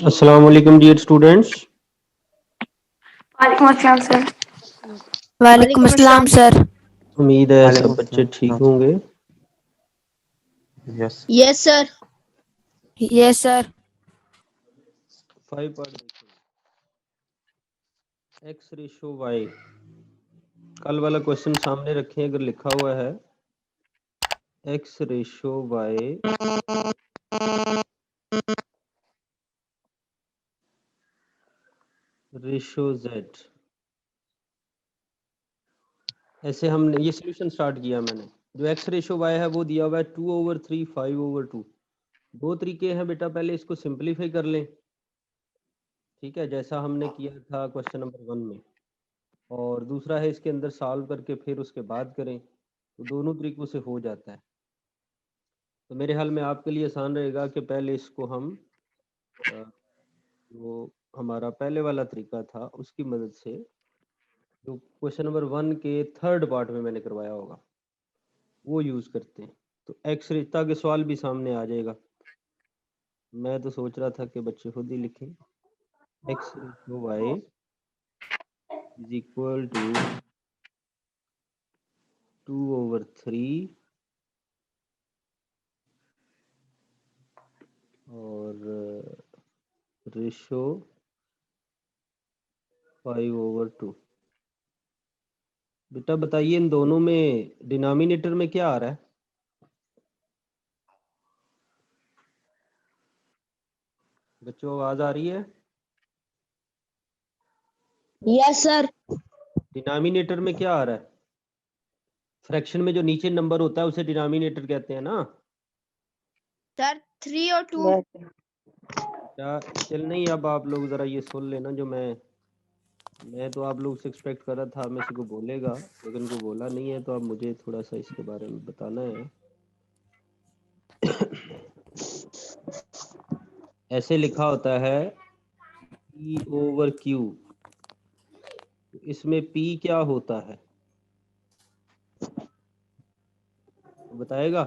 अस्सलाम वालेकुम dear students. वालेकुम अस्सलाम सर। वालेकुम अस्सलाम सर। उम्मीद है सब बच्चे ठीक होंगे। Yes sir. Yes sir. 5 part x ratio y, कल वाला क्वेश्चन सामने रखें। अगर लिखा हुआ है x ratio y ratio z, ऐसे हमने ये सोल्यूशन स्टार्ट किया। मैंने जो एक्स रेशो वाई है वो दिया हुआ है 2/3 5/2। दो तरीके हैं बेटा, पहले इसको सिंपलीफाई कर लें, ठीक है, जैसा हमने किया था क्वेश्चन नंबर 1 में, और दूसरा है इसके अंदर सॉल्व करके फिर उसके बाद करें, तो दोनों तरीकों से हो जाता है। तो मेरे ख्याल में आपके लिए आसान रहेगा कि पहले इसको हम जो हमारा पहले वाला तरीका था उसकी मदद से, जो क्वेश्चन नंबर 1 के थर्ड पार्ट में मैंने करवाया होगा, वो यूज़ करते हैं। तो एक्स रेता के सवाल भी सामने आ जाएगा। मैं तो सोच रहा था कि बच्चे खुद ही लिखें। X ratio y is equal to 2/3 और रेशो 5/2। बेटा बताइए इन दोनों में डिनोमिनेटर में क्या आ रहा है? बच्चों आवाज आ रही है? Yes sir. डिनोमिनेटर में क्या आ रहा है? फ्रैक्शन में जो नीचे नंबर होता है उसे डिनोमिनेटर कहते हैं ना। सर 3 और 2। क्या चल नहीं, अब आप लोग जरा ये सुन लेना। जो मैं तो आप लोग से एक्सपेक्ट कर रहा था मैं को बोलेगा, लेकिन को बोला नहीं है, तो अब मुझे थोड़ा सा इसके बारे में बताना है। ऐसे लिखा होता है P/Q, इसमें P क्या होता है बताएगा?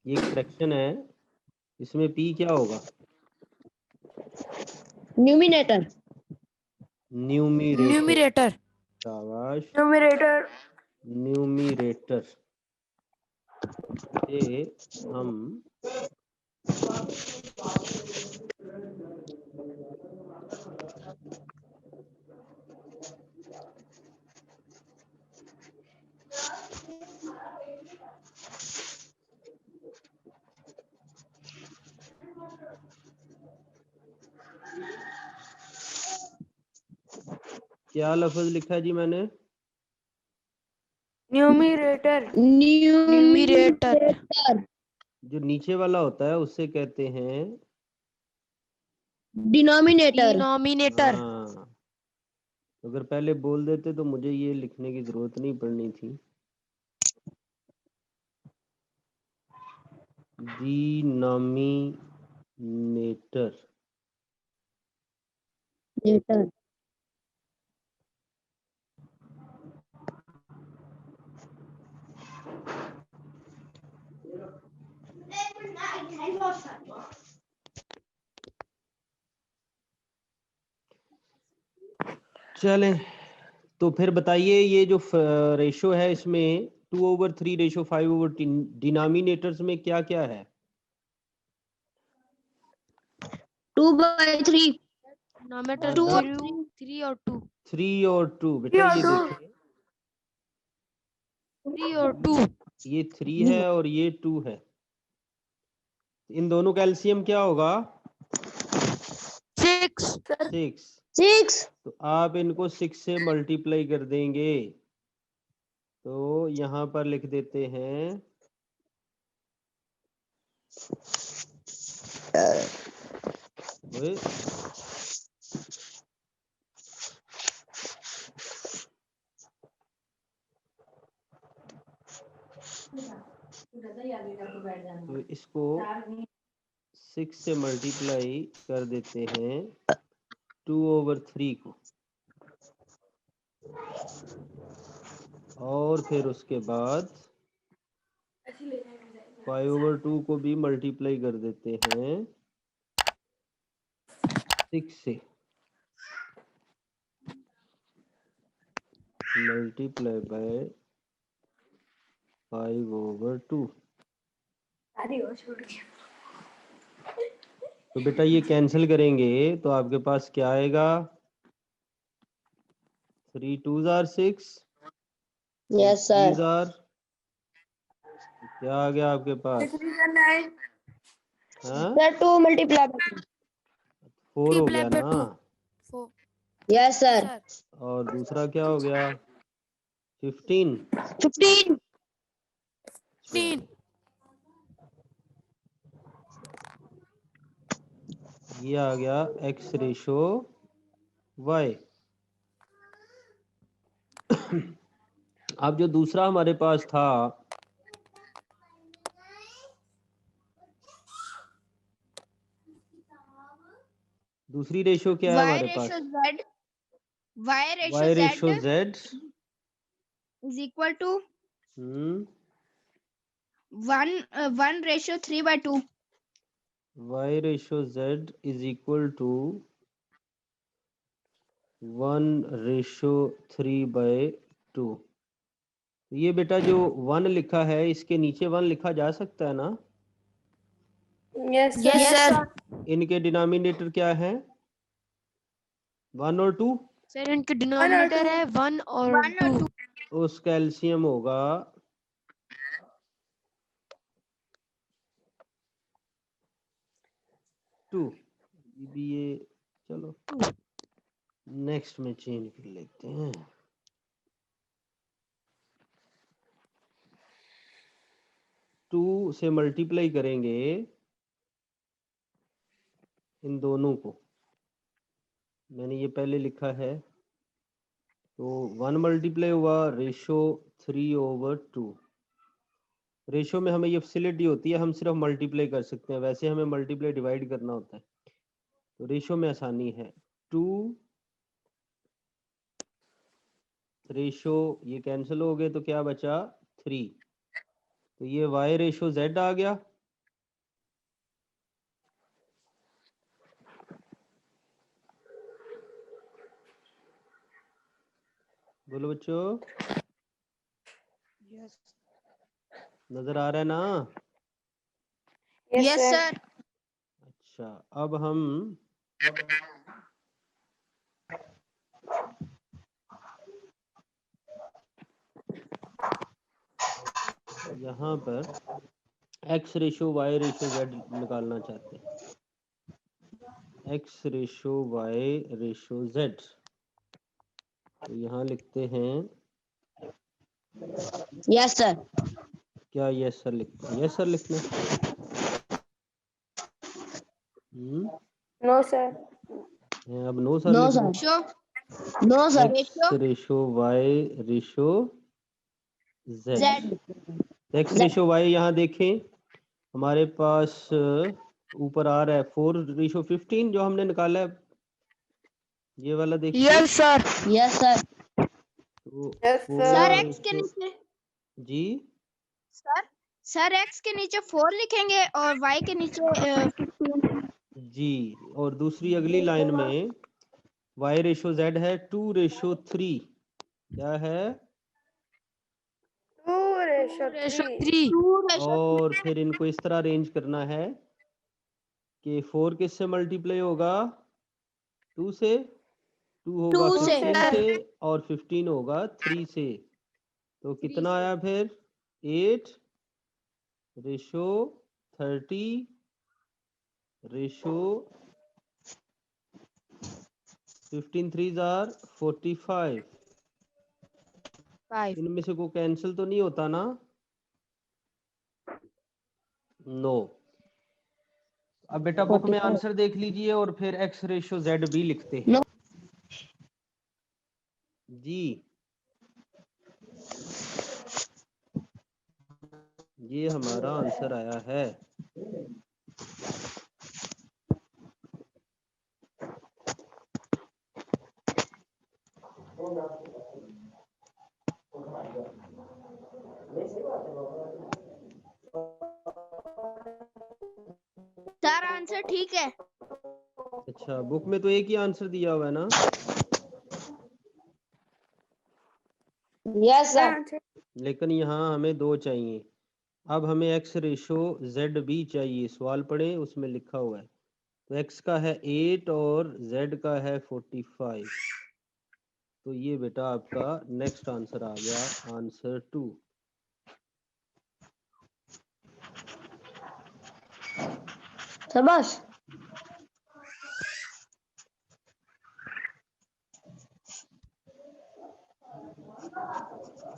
ये एक फ्रैक्शन है, इसमें P क्या होगा? न्यूमिनेटर। न्यूमरेटर। शाबाश, न्यूमरेटर। न्यूमरेटर से हम क्या लफ्ज लिखा है जी मैंने? न्यूमरेटर। न्यूमिनेटर। जो नीचे वाला होता है उससे कहते हैं डिनोमिनेटर। डिनोमिनेटर। हाँ। अगर पहले बोल देते तो मुझे ये लिखने की जरूरत नहीं पड़नी थी। डिनोमिनेटर। नेटर। चलें, तो फिर बताइए ये जो रेशो है इसमें 2/3 रेशो 5/3, डिनोमिनेटर्स में क्या क्या है? 2/3। डिनोमिनेटर 2 और 3 और 2। 3 और 2। बेटा ये देखें, 3 और 2। ये 3 है और ये 2 है। इन दोनों का एलसीएम क्या होगा? 6। 6। 6। तो आप इनको 6 से मल्टीप्लाई कर देंगे, तो यहाँ पर लिख देते हैं ओए, तो इसको 6 से मल्टीप्लाई कर देते हैं 2/3 को, और फिर उसके बाद 5/2 को भी मल्टीप्लाई कर देते हैं 6 से मल्टीप्लाई बाय 5/2। तो बेटा ये कैंसिल करेंगे तो आपके पास क्या आएगा? 3 2s are 6, Yes, sir. 3s are, क्या आ गया आपके पास? हाँ, Sir, 2 multiply by 2. 4 हो गया ना। 4 Yes, sir. सर और दूसरा क्या हो गया? 15। 15. 3 ये आ गया x रेशो y। अब जो दूसरा हमारे पास था, दूसरी रेशो क्या है Y हमारे पास? ratio Z, Y ratio y Z ratio z। is equal to hmm 1 ratio 3/2. y ratio z is equal to 1/3/2। ये बेटा जो 1 लिखा है इसके नीचे 1 लिखा जा सकता है ना? Yes, Yes, sir. इनके डिनोमिनेटर क्या है? 1 और 2। सर इनके डिनोमिनेटर है 1 और 1 और 2 उसका एलसीएम होगा 2। ये चलो नेक्स्ट में चेंज कर लेते हैं। टू से मल्टीप्लाई करेंगे इन दोनों को, मैंने ये पहले लिखा है। तो 1 मल्टीप्लाई हुआ रेशो 3/2। रेशो में हमें ये फैसिलिटी होती है, हम सिर्फ मल्टीप्लाई कर सकते हैं, वैसे हमें मल्टीप्लाई डिवाइड करना होता है। तो रेशो में आसानी है। 2 रेशो ये कैंसिल हो गए तो क्या बचा? 3। तो ये y रेशो z आ गया। बोलो बच्चों, नजर आ रहा है ना? Yes, sir. अच्छा, अब हम यहाँ पर x ratio y ratio z निकालना चाहते हैं। x ratio y ratio z, तो यहाँ लिखते हैं Yes, sir. क्या? यस सर लिखते हैं। यस सर लिखना है। No, sir. अब नो सर No, लिखना sir. Ratio No, sir. x ratio y ratio z। Z. x ratio y यहाँ देखें हमारे पास ऊपर आ रहा है 4/15 जो हमने निकाला है, ये वाला देखिए। Yes sir Yes, sir. तो Sir, 4 X के नीचे जी सर X के नीचे 4 लिखेंगे और Y के नीचे 15. जी। और दूसरी अगली लाइन में y रेशो z है 2/3। क्या है? रेशो 3 2 ratio और फिर इनको इस तरह अरेंज करना है कि 4 किससे मल्टीप्लाई होगा? 2 से। 2 होगा 2 से. 15 से और 15 होगा 3 से। तो कितना आया फिर? 8 रेशो 30 रेशो 15 3s are 45। 5 इनमें से कोई कैंसिल तो नहीं होता ना? नो। अब बेटा बुक में आंसर देख लीजिए और फिर x रेशो z भी लिखते हैं। No. जी, ये हमारा आंसर आया है। सर आंसर ठीक है. अच्छा, बुक में तो एक ही आंसर दिया हुआ है ना? Yes sir. लेकिन यहाँ हमें 2 चाहिए। अब हमें x रेशो z भी चाहिए। सवाल पढ़े, उसमें लिखा हुआ है। तो x का है 8 और z का है 45। तो ये बेटा आपका नेक्स्ट आंसर आ गया, आंसर 2। शाबाश।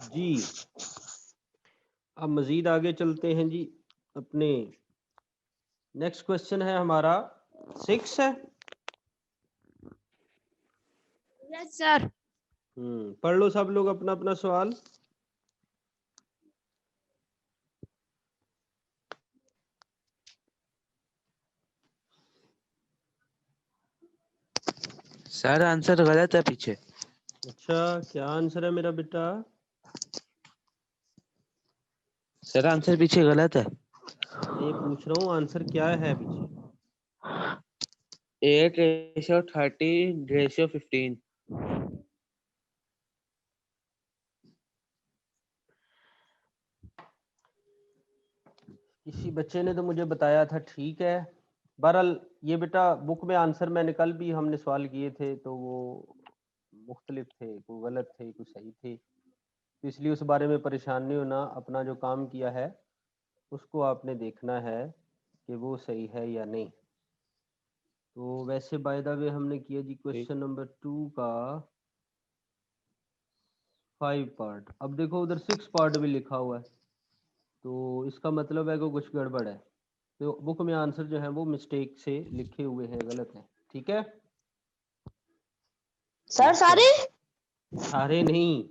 जी, अब मजीद आगे चलते हैं जी। अपने नेक्स्ट क्वेश्चन है हमारा 6 है। Yes sir. पढ़ लो सब लोग अपना अपना सवाल। सर आंसर गलत है पीछे। अच्छा, क्या आंसर है मेरा बेटा? सर आंसर पीछे गलत है। मैं ये पूछ रहा हूँ आंसर क्या है पीछे। 8:30:15। किसी बच्चे ने तो मुझे बताया था, ठीक है। बहरहाल ये बेटा बुक में आंसर मैंने कल भी हमने सवाल किए थे, तो वो मुख्तलिफ थे, कोई गलत थे कोई सही थे। तो इसलिए उस बारे में परेशान नहीं होना। अपना जो काम किया है उसको आपने देखना है कि वो सही है या नहीं। तो वैसे बाय द वे हमने किया जी क्वेश्चन नंबर 2 का 5 पार्ट। अब देखो उधर 6 पार्ट भी लिखा हुआ है, तो इसका मतलब है कि कुछ गड़बड़ है। तो बुक में आंसर जो है वो मिस्टेक से लिखे हुए हैं, गलत है। ठीक है सर सारे। सारे नहीं,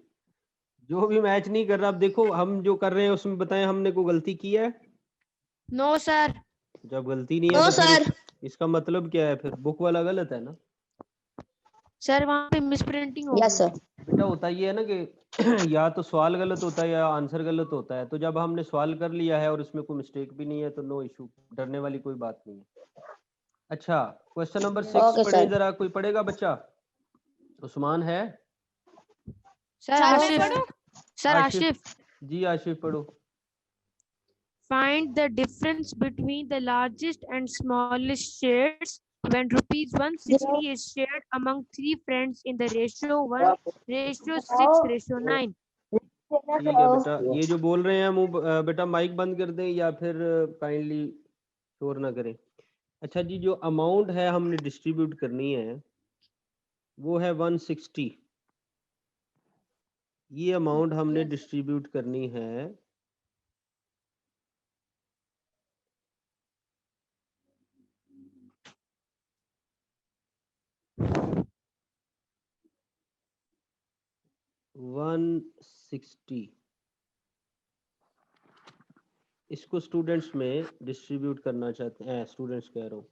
जो भी मैच नहीं कर रहा। अब देखो हम जो कर रहे हैं उसमें बताएं हमने कोई गलती की है? No sir. जब गलती नहीं है नो तो फिर सर। इसका मतलब क्या है? फिर बुक वाला गलत है ना? सर वहाँ पे मिसप्रिंटिंग हो यस गई। सर। बेटा होता ये है ना कि या तो सवाल गलत होता है या आंसर गलत होता है। तो जब हमने सवाल कर लिया है और उसमें कोई मिस्टेक भी नहीं है तो नो इशू, डरने वाली कोई बात नहीं है। अच्छा, क्वेश्चन नंबर 6 ओके पढ़े सर। जरा। कोई पढ़ेगा बच्चा? उस्मान है? सर सर मैं आशिफ। पढ़ूं? सर आशिफ? आशिफ। जी आशिफ पढ़ो। Find the difference between the largest and smallest shares when rupees 160 is shared among 3 friends in the ratio 1:6:9. ठीक है बेटा, ये जो बोल रहे हैं मुंह बेटा माइक बंद कर दें या फिर काइंडली शोर ना करें। अच्छा जी, जो अमाउंट है हमने डिस्ट्रीब्यूट करनी है वो है 160। ये अमाउंट हमने डिस्ट्रीब्यूट करनी है वन 60। इसको स्टूडेंट्स में डिस्ट्रीब्यूट करना चाहते हैं, स्टूडेंट्स कह रहा हूँ,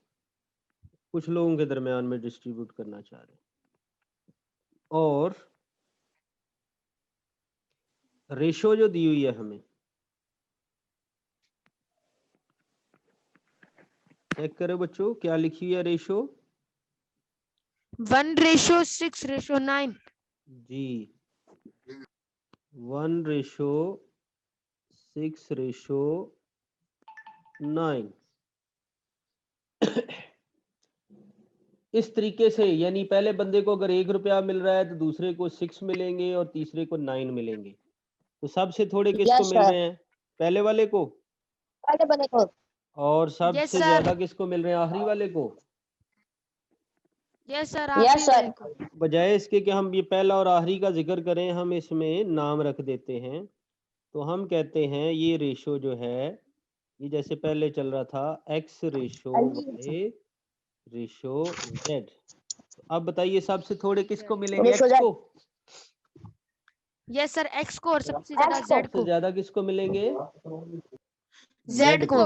कुछ लोगों के दरमियान में डिस्ट्रीब्यूट करना चाह रहे हैं। और रेशो जो दी हुई है हमें, चेक करो बच्चों क्या लिखी हुई है रेशो। 1:6:9. जी, 1:6:9। इस तरीके से, यानी पहले बंदे को अगर 1 रुपया मिल रहा है तो दूसरे को 6 मिलेंगे और तीसरे को 9 मिलेंगे। तो सबसे थोड़े किसको यस मिल सर। रहे हैं? पहले वाले को। पहले बने को। और Yes सबसे sir. ज्यादा किसको मिल रहे हैं? आखिरी वाले को। Yes sir. यस आखिरी वाले सर। को। बजाय इसके कि हम ये पहला और आखिरी का जिक्र करें, हम इसमें नाम रख देते हैं। तो हम कहते हैं ये रेशो जो है, ये जैसे पहले चल रहा था x ratio y ratio z। अब बताइए सबसे थोड़े किसको मिलेंगे? रेशो x को। Yes sir. X को और सबसे ज्यादा Z सबसे को। ज्यादा किसको मिलेंगे? Z को।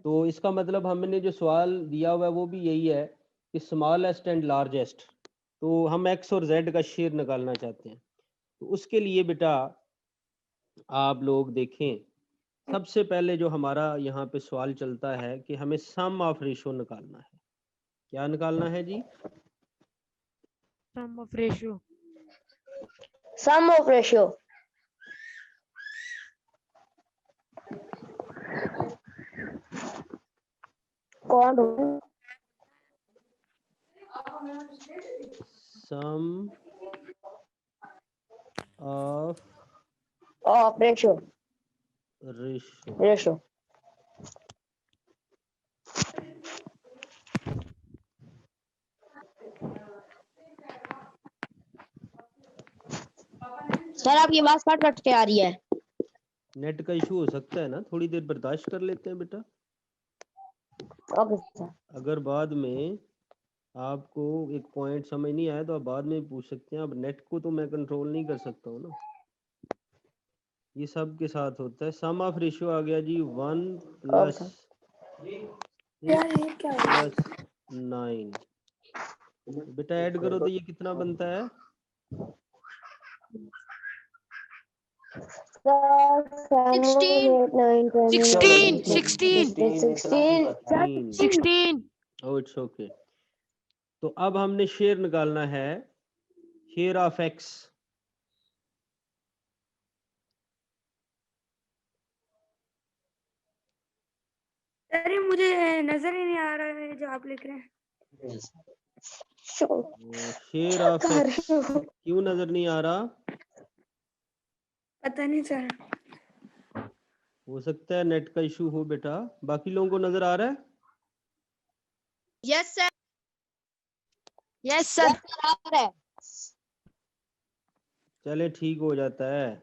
तो इसका मतलब हमने जो सवाल दिया हुआ है वो भी यही है कि स्मॉलेस्ट एंड लार्जेस्ट। तो हम x और z का शेयर निकालना चाहते हैं। तो उसके लिए बेटा आप लोग देखें, सबसे पहले जो हमारा यहाँ पे सवाल चलता है कि हमें सम ऑफ रेशो निकालना है। क्या निकालना है जी? Sum of ratio. Sum of ratio. कौन Sum of ratio. ratio. Sir आपकी आवाज कट कट के आ रही है। नेट का इशू हो सकता है ना, थोड़ी देर बर्दाश्त कर लेते हैं बेटा। Okay sir. अगर बाद में आपको एक पॉइंट समझ नहीं आया तो आप बाद में पूछ सकते हैं। अब नेट को तो मैं कंट्रोल नहीं कर सकता हूँ ना, ये सब के साथ होता है। सम ऑफ रेशियो आ गया जी 1 प्लस 9। बेटा ऐड करो तो ये कितना बनता है? 16. Oh it's okay. तो अब हमने शेयर निकालना है, शेयर ऑफ एक्स। अरे मुझे नजर ही नहीं आ रहा है जो आप लिख रहे हैं। शेयर ऑफ एक्स क्यों नजर नहीं आ रहा? पता नहीं सर। हो सकता है नेट का इशू हो बेटा। बाकी लोगों को नजर आ रहा है? Yes sir. Yes, sir. चले ठीक हो जाता है।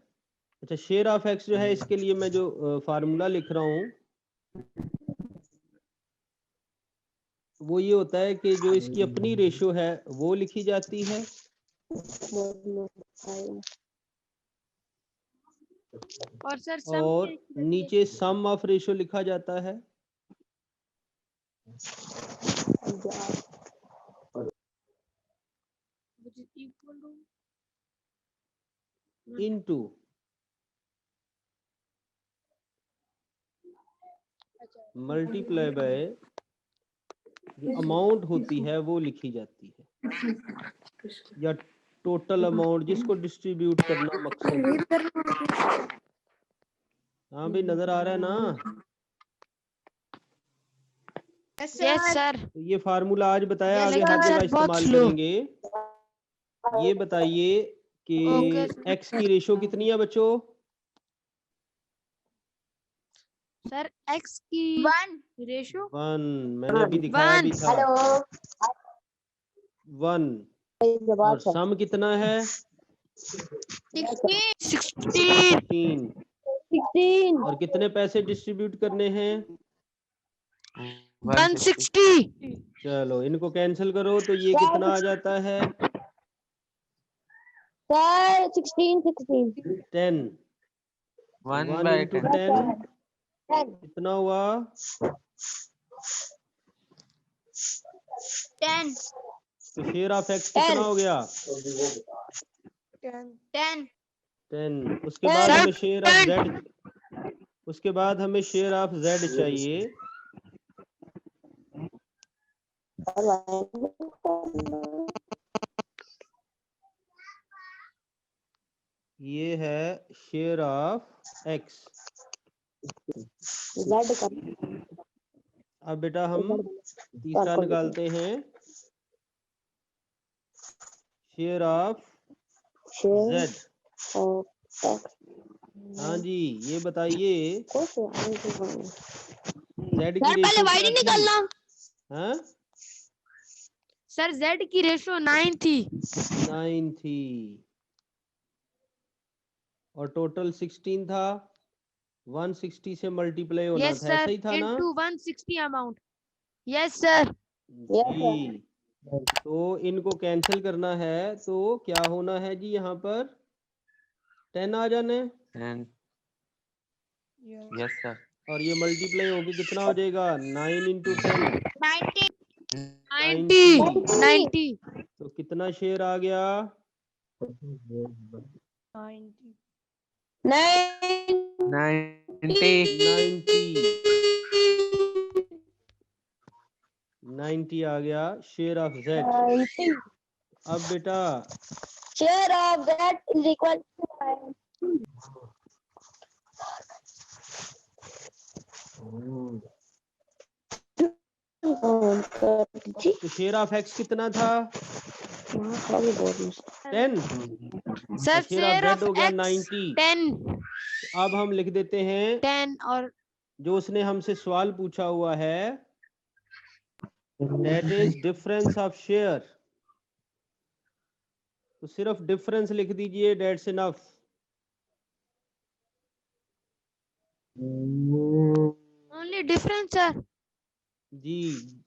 अच्छा शेयर ऑफ एक्स जो है, इसके लिए मैं जो फार्मूला लिख रहा हूँ वो ये होता है कि जो इसकी अपनी रेशियो है वो लिखी जाती है, और सर और नीचे सम ऑफ रेशियो लिखा जाता है। which is equal to into multiply by जो अमाउंट होती है वो लिखी जाती है, या टोटल अमाउंट जिसको डिस्ट्रीब्यूट करना मकसद है। हाँ भाई नजर आ रहा है ना? yes sir. तो ये फार्मूला आज बताया, Yes, आगे sir. हर जगह बहुत इस्तेमाल slow. करेंगे। ये बताइए कि Okay, एक्स की रेशियो कितनी है बच्चों? सर x की 1 रेशियो 1। मैंने अभी दिखाया भी था हेलो 1। और सम कितना है? 16 16. 16 और कितने पैसे डिस्ट्रीब्यूट करने हैं? 160. चलो इनको कैंसिल करो तो ये कितना आ जाता है? सर 16 10। 1 1 by into 10. 10 कितना हुआ? 10 तो शेयर ऑफ एक्स कितना हो गया? 10 10। उसके बाद हमें शेयर ऑफ जेड, उसके बाद हमें शेयर ऑफ जेड चाहिए। ये है शेयर ऑफ एक्स। अब बेटा हम तीसरा निकालते हैं, शेयर ऑफ जेड। हाँ जी ये बताइए जेड की रेशियो क्या थी? हाँ सर z की रेशियो 9 थी। 9 थी और टोटल 16 था। 160 से मल्टीप्लाई होना yes था, sir. ऐसा ही था ना? into 160 amount. yes sir. जी तो इनको कैंसिल करना है तो क्या होना है जी? यहाँ पर 10 आ जाना है। And yes sir. और ये मल्टीप्लाई होके कितना हो जाएगा? 9 into 10 90 90. तो कितना शेयर आ गया? 90. 90। 90 आ गया शेयर ऑफ जेड। 90 अब बेटा share of that is equal to तो शेयर ऑफ एक्स कितना था 10, sir share of share z of हो गया एक्स 90। 10 अब हम लिख देते हैं 10 और जो उसने हमसे सवाल पूछा हुआ है, that is difference of share. तो सिर्फ डिफरेंस लिख दीजिए, that's enough. Only difference sir. जी,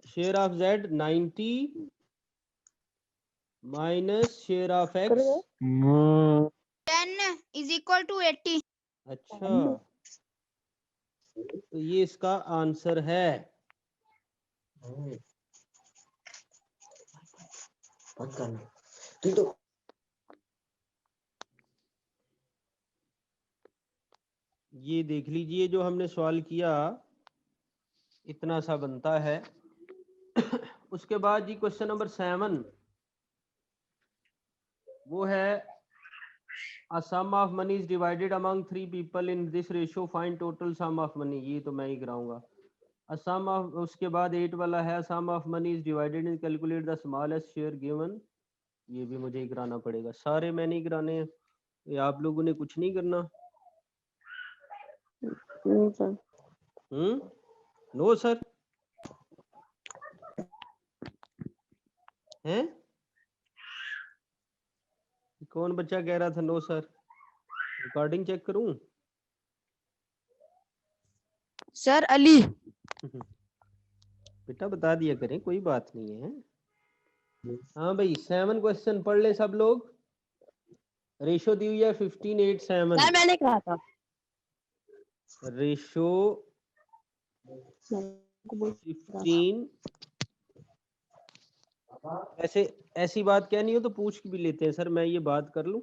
share of z 90 minus share of x. 10 is equal to 80। अच्छा, तो ये इसका आंसर है। ये देख लीजिए जो हमने सवाल किया इतना सा बनता है। उसके बाद जी क्वेश्चन नंबर 7 वो है a sum of money is divided among 3 people in this ratio, find total sum of money। ये तो मैं ही कराऊंगा। a sum of, उसके बाद 8 वाला है sum of money is divided and calculate the smallest share given। ये भी मुझे ही कराना पड़ेगा, सारे मैंने ही कराने हैं, ये आप लोगों ने कुछ नहीं करना। नो सर हैं? कौन बच्चा कह रहा था नो सर? रिकॉर्डिंग चेक करूं? सर अली। बेटा बता दिया करें, कोई बात नहीं है। हाँ भाई 7 क्वेश्चन पढ़ ले सब लोग। रेशो दी हुई है 15, 8, 7। सर मैंने कहा था रेशो 15। ऐसे ऐसी बात कहनी हो तो पूछ भी लेते हैं सर, मैं ये बात कर लूं।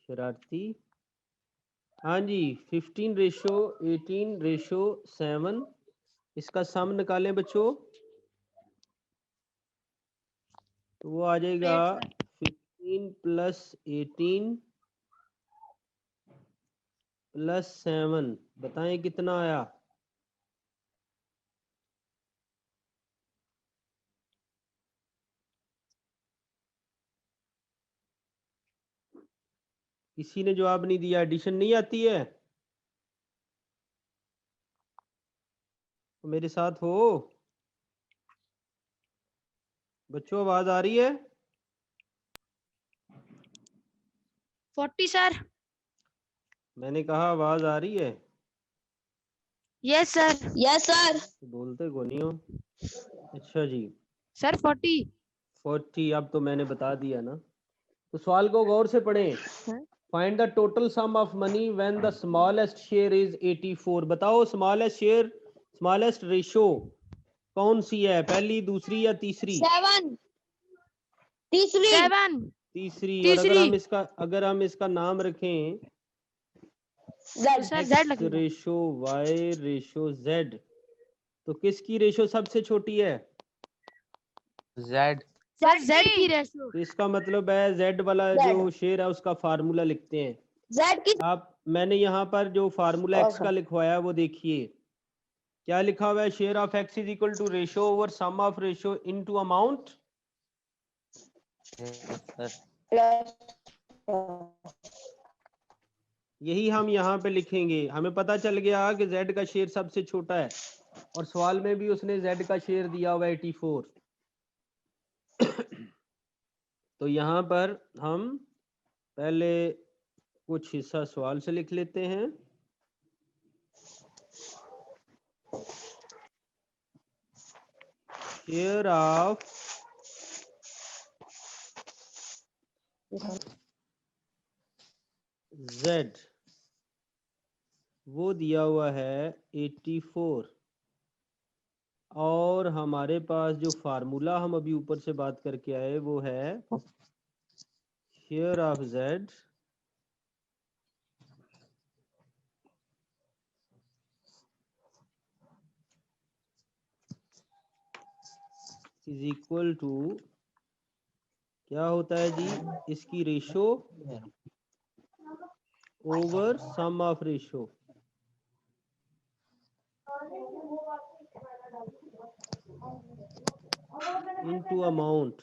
शरारती। हाँ जी 15 रेशो 18 रेशो 7, इसका सम निकालें बच्चों, तो वो आ जाएगा 15 प्लस 18 प्लस 7। बताएं कितना आया? किसी ने जवाब नहीं दिया। एडिशन नहीं आती है तो मेरे साथ हो बच्चों, आवाज आ रही है? 40 सर। मैंने कहा आवाज आ रही है? Yes sir. यस सर बोलते को नहीं हो। अच्छा जी सर 40। 40। अब तो मैंने बता दिया ना, तो सवाल को गौर से पढ़ें। Find the total sum of money when the smallest share is 84। बताओ स्मॉलेस्ट शेयर, स्मॉलेस्ट रेशो कौन सी है, पहली, दूसरी या तीसरी? 7 तीसरी 7 तीसरी। और तीसरी। अगर हम इसका नाम रखें तो सर जेड एक्स लगेगा। रेशो वाई रेशो जेड, तो किसकी रेशो सबसे छोटी है? Z। सर जेड की रेशो। तो इसका मतलब है जेड वाला Z। जो शेयर है उसका फार्मूला लिखते हैं। जेड की आप, मैंने यहाँ पर जो फार्मूला एक्स का लिखवाया है वो देखिए क्या लिखा हुआ है। Share of x is equal to ratio over sum of ratio into amount. Plus यही हम यहाँ पे लिखेंगे। हमें पता चल गया कि जेड का शेयर सबसे छोटा है और सवाल में भी उसने जेड का शेयर दिया हुआ है 84। तो यहाँ पर हम पहले कुछ हिस्सा सवाल से लिख लेते हैं। शेयर ऑफ जेड वो दिया हुआ है 84, और हमारे पास जो फार्मूला हम अभी ऊपर से बात करके आए वो है share of z is equal to क्या होता है जी, इसकी ratio over sum of ratio. Into amount.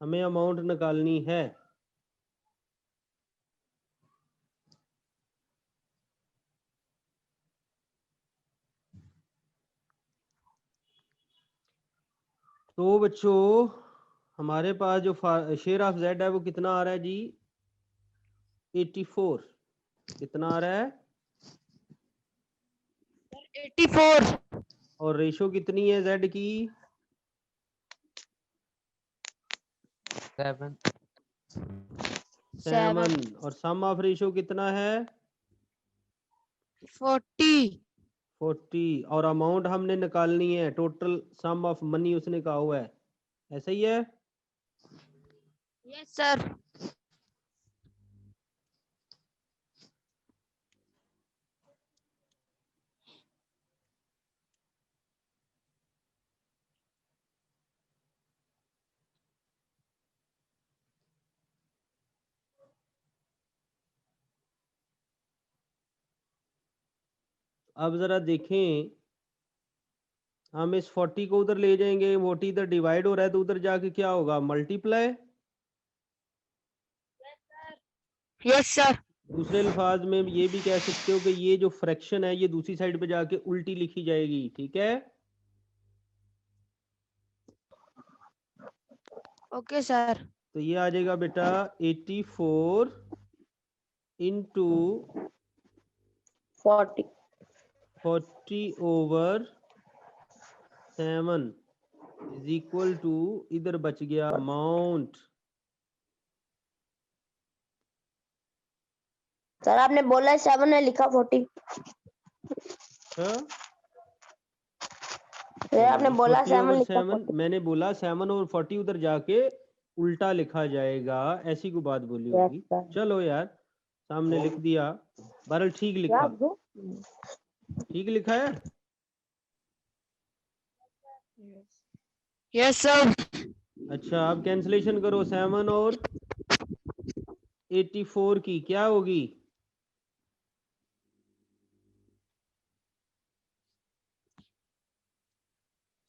हमें अमाउंट निकालनी है। तो बच्चों हमारे पास जो शेयर ऑफ जेड है वो कितना आ रहा है जी, 84। कितना आ रहा है? 84। और रेशो कितनी है जेड की? 7 7। और सम ऑफ रेशो कितना है? 40। 40। और अमाउंट हमने निकालनी है, टोटल सम ऑफ मनी उसने कहा हुआ है, ऐसा ही है? Yes sir. अब जरा देखें, हम इस 40 को उधर ले जाएंगे, 40 इधर डिवाइड हो रहा है तो उधर जाके क्या होगा, मल्टीप्लाई। Yes sir. दूसरे अल्फाज में ये भी कह सकते हो कि ये जो फ्रैक्शन है ये दूसरी साइड पे जाके उल्टी लिखी जाएगी, ठीक है? Okay sir. तो ये आ जाएगा बेटा 84 into 40 over 7 is equal to, इधर बच गया अमाउंट। सर आपने बोला 7 है, लिखा 40। सर आपने बोला 7 लिखा 7, 40। मैंने बोला 7 और 40 उधर जाके उल्टा लिखा जाएगा, ऐसी कोई बात बोली होगी। Yes, sir. चलो यार, सामने लिख दिया, बहरहाल ठीक लिखा। ठीक लिखा है? Yes sir. अच्छा, अब कैंसलेशन करो 7 और 84 की, क्या होगी?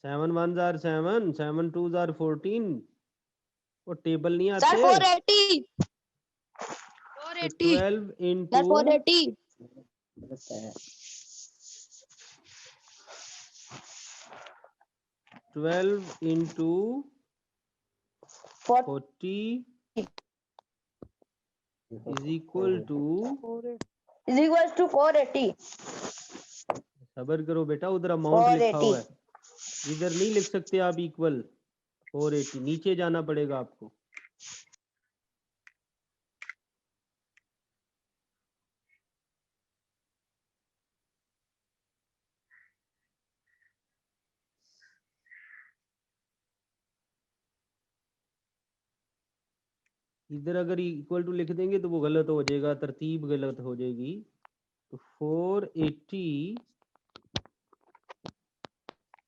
7 1 are 7, 7 2 are 14। वो टेबल नहीं सर आते? 480। 12 sir into 480। 12 into 40 is equal to, is equals to 480। सबर करो बेटा, उधर अमाउंट लिखा हुआ है, इधर नहीं लिख सकते आप इक्वल। 480 नीचे जाना पड़ेगा आपको। इधर अगर इक्वल टू लिख देंगे तो वो गलत हो जाएगा, तरतीब गलत हो जाएगी। तो 480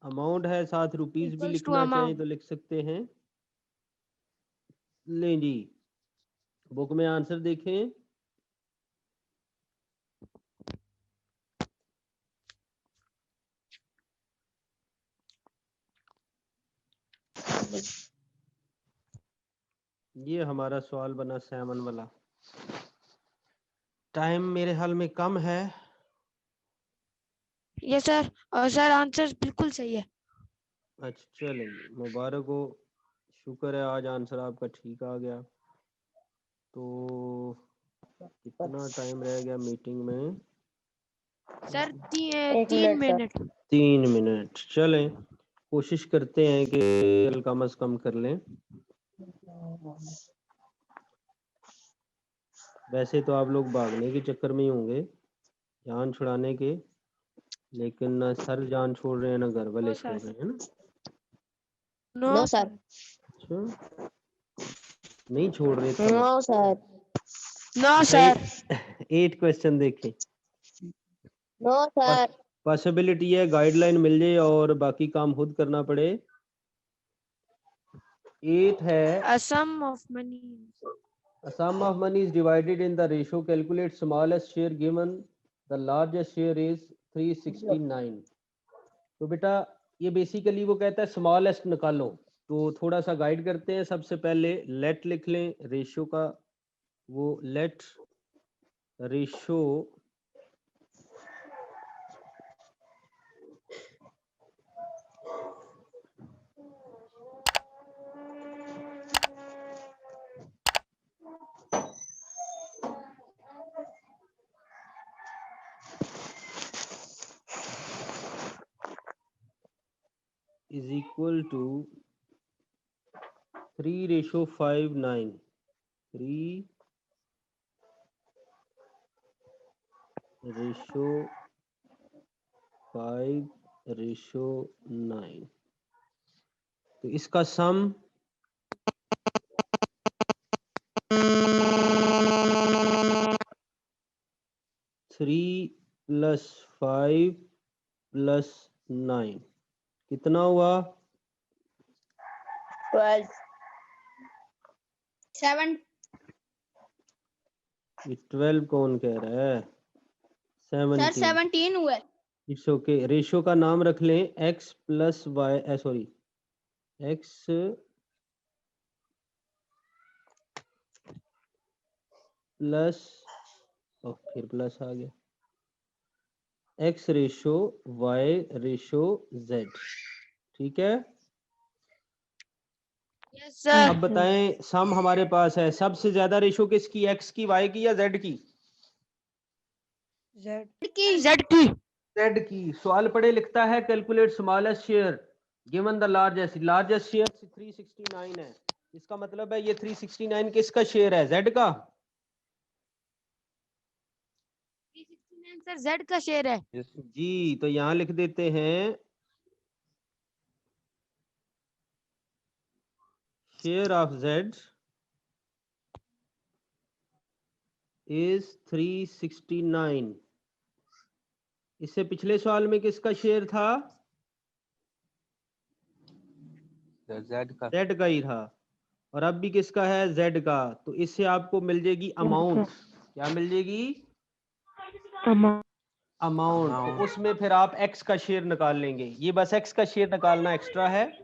अमाउंट है, साथ रुपीस भी Equals to लिखना चाहें amount. तो लिख सकते हैं। लें जी, बुक में आंसर देखें। ये हमारा सवाल बना 7 वाला। टाइम मेरे हाल में कम है। Yes sir. और सर आंसर बिल्कुल सही है। अच्छा चलेंगे, मुबारक हो, शुक्र है आज आंसर आपका ठीक आ गया। तो कितना टाइम रह गया मीटिंग में? Sir 1 3 minute sir. Minute. 3 minute. चलें, कोशिश करते हैं कि कम से कम कर लें। वैसे तो आप लोग भागने के चक्कर में ही होंगे, जान छुड़ाने के, लेकिन ना सर जान छोड़ रहे हैं ना घर वाले नो छोड़ सर। रहे हैं ना। No sir. अच्छा, नहीं छोड़ रहे थे। No sir. No sir. 8 question देखें। No sir. पॉसिबिलिटी है गाइडलाइन मिल जाए और बाकी काम खुद करना पड़े। 8 है A sum of money. a sum of money is divided in the ratio calculate smallest share given the largest share is 369। तो बेटा ये बेसिकली वो कहता है स्मॉलेस्ट निकालो, तो थोड़ा सा गाइड करते हैं। सबसे पहले लेट लिख लें रेशियो का, वो let ratio is equal to 3:5:9। 3:5:9। तो इसका सम 3 + 5 + 9 कितना हुआ? 12। 7। ये 12 कौन कह रहा है? सर 17। 17 हुआ। It's okay. रेशियो का नाम रख लें x + y, sorry x plus, फिर प्लस आ गया, x ratio y ratio z। ठीक है। Yes, sir. अब बताएं सम हमारे पास है, सबसे ज्यादा रेशियो किसकी, x की, y की या z की? Z। Z की। z की। सवाल पढ़े लिखता है calculate smallest share given the largest. Largest share 369 है, इसका मतलब है ये 369 किसका शेयर है? z का। 369 सर Z का शेयर है। जी, तो यहां लिख देते हैं शेयर ऑफ z इज 369। इससे पिछले सवाल में किसका शेयर था? Z का। z का ही था। और अब भी किसका है? z का। तो इससे आपको मिल जाएगी अमाउंट। क्या मिल जाएगी? अमाउंट। तो उसमें फिर आप x का शेयर निकाल लेंगे। ये बस x का शेयर निकालना एक्स्ट्रा है।